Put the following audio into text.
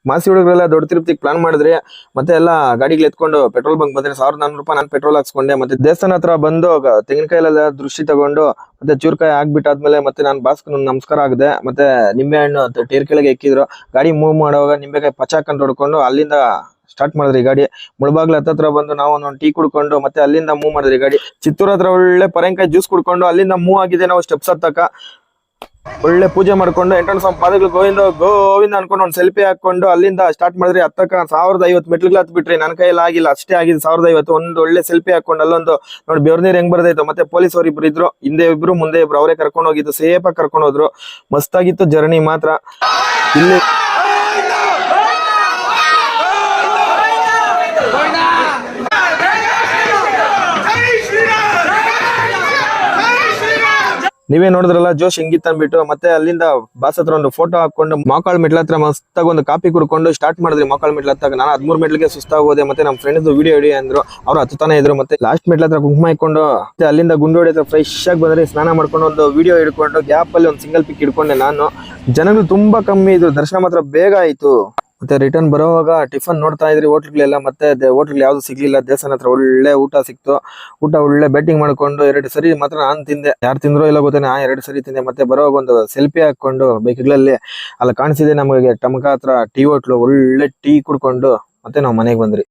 ಮಾಸಿ ಹುಡುಗರೆಲ್ಲ ದೊಡ್ಡ ತಿರುಪತಿಗೆ ಪ್ಲಾನ್ ಮಾಡಿದ್ರಿ. ಮತ್ತೆ ಎಲ್ಲ ಗಾಡಿಗಳು ಎತ್ಕೊಂಡು ಪೆಟ್ರೋಲ್ ಬಂಕ್ ಬಂದ್ರೆ 1400 ರೂಪಾಯಿ ನಾನು ಪೆಟ್ರೋಲ್ ಹಾಕ್ಸ್ಕೊಂಡೆ. ಮತ್ತೆ ದೇವಸ್ಥಾನ ಹತ್ರ ಬಂದು ತೆಂಗಿನಕಾಯಿಲೆಲ್ಲ ದೃಷ್ಟಿ ತಗೊಂಡು ಮತ್ತೆ ಚೂರ್ಕಾಯಿ ಆಗ್ಬಿಟ್ಟಾದ್ಮೇಲೆ ಮತ್ತೆ ನಾನು ಬಾಸ್ಕ್ ನಮಸ್ಕಾರ ಆಗದೆ. ಮತ್ತೆ ನಿಂಬೆ ಹಣ್ಣು ಟೇರ್ ಕೆಳಗೆ ಎಕ್ಕಿದ್ರು. ಗಾಡಿ ಮೂವ್ ಮಾಡುವಾಗ ನಿಂಬೆಕಾಯಿ ಪಚಾಕಂತ ಹೊಡ್ಕೊಂಡು ಅಲ್ಲಿಂದ ಸ್ಟಾರ್ಟ್ ಮಾಡಿದ್ರಿ ಗಾಡಿ. ಮುಳಬಾಗ್ಲ ಹತ್ರ ಬಂದು ನಾವು ಒಂದೊಂದು ಟೀ ಕುಡ್ಕೊಂಡು ಮತ್ತೆ ಅಲ್ಲಿಂದ ಮೂವ್ ಮಾಡಿದ್ರಿ ಗಾಡಿ. ಚಿತ್ತೂರ್ ಹತ್ರ ಒಳ್ಳೆ ಪರಂಕಾಯಿ ಜ್ಯೂಸ್ ಕುಡ್ಕೊಂಡು ಅಲ್ಲಿಂದ ಮೂವ್ ಆಗಿದೆ ನಾವು ಸ್ಟೆಪ್ಸ್ ಹತ್ತಕ. ಒಳ್ಳೆ ಪೂಜೆ ಮಾಡ್ಕೊಂಡು ಎಂಟ್ರೆನ್ಸ್ ಪಾದಗಳು ಗೋವಿಂದ ಗೋವಿಂದ ಅನ್ಕೊಂಡು ಒಂದು ಸೆಲ್ಫಿ ಹಾಕೊಂಡು ಅಲ್ಲಿಂದ ಸ್ಟಾರ್ಟ್ ಮಾಡಿದ್ರಿ. ಹತ್ತಕ 1050 ಮೆಟ್ಲಿಗಳು ಹತ್ ಬಿಟ್ರಿ. ನನ್ನ ಕೈಯಲ್ಲಿ ಆಗಿಲ್ಲ, ಅಷ್ಟೇ ಆಗಿದೆ 1050. ಒಂದು ಒಳ್ಳೆ ಸೆಲ್ಫಿ ಹಾಕೊಂಡು ಅಲ್ಲೊಂದು ನೋಡಿ ಬೆವ್ರ ನೀರ್ ಹೆಂಗ್ ಬರ್ದಾಯ್ತು. ಮತ್ತೆ ಪೊಲೀಸ್ ಅವ್ರು ಇಬ್ರು ಇದ್ರು, ಹಿಂದೆ ಇಬ್ರು ಮುಂದೆ ಇಬ್ರು, ಅವರೇ ಕರ್ಕೊಂಡು ಹೋಗಿದ್ದು. ಸೇಫ್ ಆಗಿ ಕರ್ಕೊಂಡು ಹೋದ್ರು. ಮಸ್ತಾಗಿತ್ತು ಜರ್ನಿ ಮಾತ್ರ. ಇಲ್ಲಿ ನೀವೇ ನೋಡಿದ್ರಲ್ಲ ಜೋಶ್ ಹೆಂಗಿತ್ ಅನ್ಬಿಟ್ಟು. ಮತ್ತೆ ಅಲ್ಲಿಂದ ಬಾಸ್ ಹತ್ರ ಒಂದು ಫೋಟೋ ಹಾಕೊಂಡು ಮೊಕಾಳ್ ಮೆಟ್ಲ ಹತ್ರ ಮಸ್ತಾಗ ಒಂದು ಕಾಪಿ ಕುಡ್ಕೊಂಡು ಸ್ಟಾರ್ಟ್ ಮಾಡಿದ್ರಿ. ಮೊಕಾಳ್ ಮೆಟ್ಲ ಹತ್ತಾಗ ನಾನು 13 ಮೆಟ್ಲಿಗೆ ಸುಸ್ತಾಗೋದೆ. ಮತ್ತೆ ನಮ್ಮ ಫ್ರೆಂಡ್ಸ್ ವಿಡಿಯೋ ಹಿಡಿ ಅಂದ್ರು, ಅವ್ರು ಹತ್ತಾನೆ ಇದ್ರು. ಮತ್ತೆ ಲಾಸ್ಟ್ ಮೆಟ್ಲ ಹತ್ರ ಕುಂಕುಮ ಇಟ್ಕೊಂಡು ಮತ್ತೆ ಅಲ್ಲಿಂದ ಗುಂಡೋಡಿ ಹತ್ರ ಫ್ರೆಶ್ ಆಗಿ ಬಂದ್ರೆ ಸ್ನಾನ ಮಾಡ್ಕೊಂಡು ಒಂದು ವಿಡಿಯೋ ಹಿಡ್ಕೊಂಡು ಗ್ಯಾಪ್ ಅಲ್ಲಿ ಒಂದು ಸಿಂಗಲ್ ಪಿಕ್ ಹಿಡ್ಕೊಂಡೆ ನಾನು. ಜನಗಳು ತುಂಬಾ ಕಮ್ಮಿ ಇದ್ರು, ದರ್ಶನ ಮಾತ್ರ ಬೇಗ ಆಯ್ತು. ಮತ್ತೆ ರಿಟರ್ನ್ ಬರೋವಾಗ ಟಿಫನ್ ನೋಡ್ತಾ ಇದ್ರಿ ಹೋಟ್ಲ್ಗಳೆಲ್ಲ. ಮತ್ತೆ ಹೋಟ್ಲ್ ಯಾವ್ದು ಸಿಗ್ಲಿಲ್ಲ. ದೇವಸ್ಥಾನ ಹತ್ರ ಒಳ್ಳೆ ಊಟ ಸಿಕ್ತು. ಊಟ ಒಳ್ಳೆ ಬೆಟ್ಟಿಂಗ್ ಮಾಡ್ಕೊಂಡು 2 ಸರಿ ಮಾತ್ರ ನಾನು ತಿಂದೆ. ಯಾರು ತಿಂದ್ರೋ ಇಲ್ಲ ಗೊತ್ತೇನೆ, 2 ಸರಿ ತಿಂದೆ. ಮತ್ತೆ ಬರೋವಾಗ ಒಂದು ಸೆಲ್ಫಿ ಹಾಕೊಂಡು ಬೈಕ್ಗಳಲ್ಲಿ ಅಲ್ಲಿ ಕಾಣಿಸಿದೆ ನಮಗೆ ಟಮಕ ಹತ್ರ ಟೀ ಹೋಟ್ಲು. ಒಳ್ಳೆ ಟೀ ಕುಡ್ಕೊಂಡು ಮತ್ತೆ ನಾವು ಮನೆಗೆ ಬಂದ್ರಿ.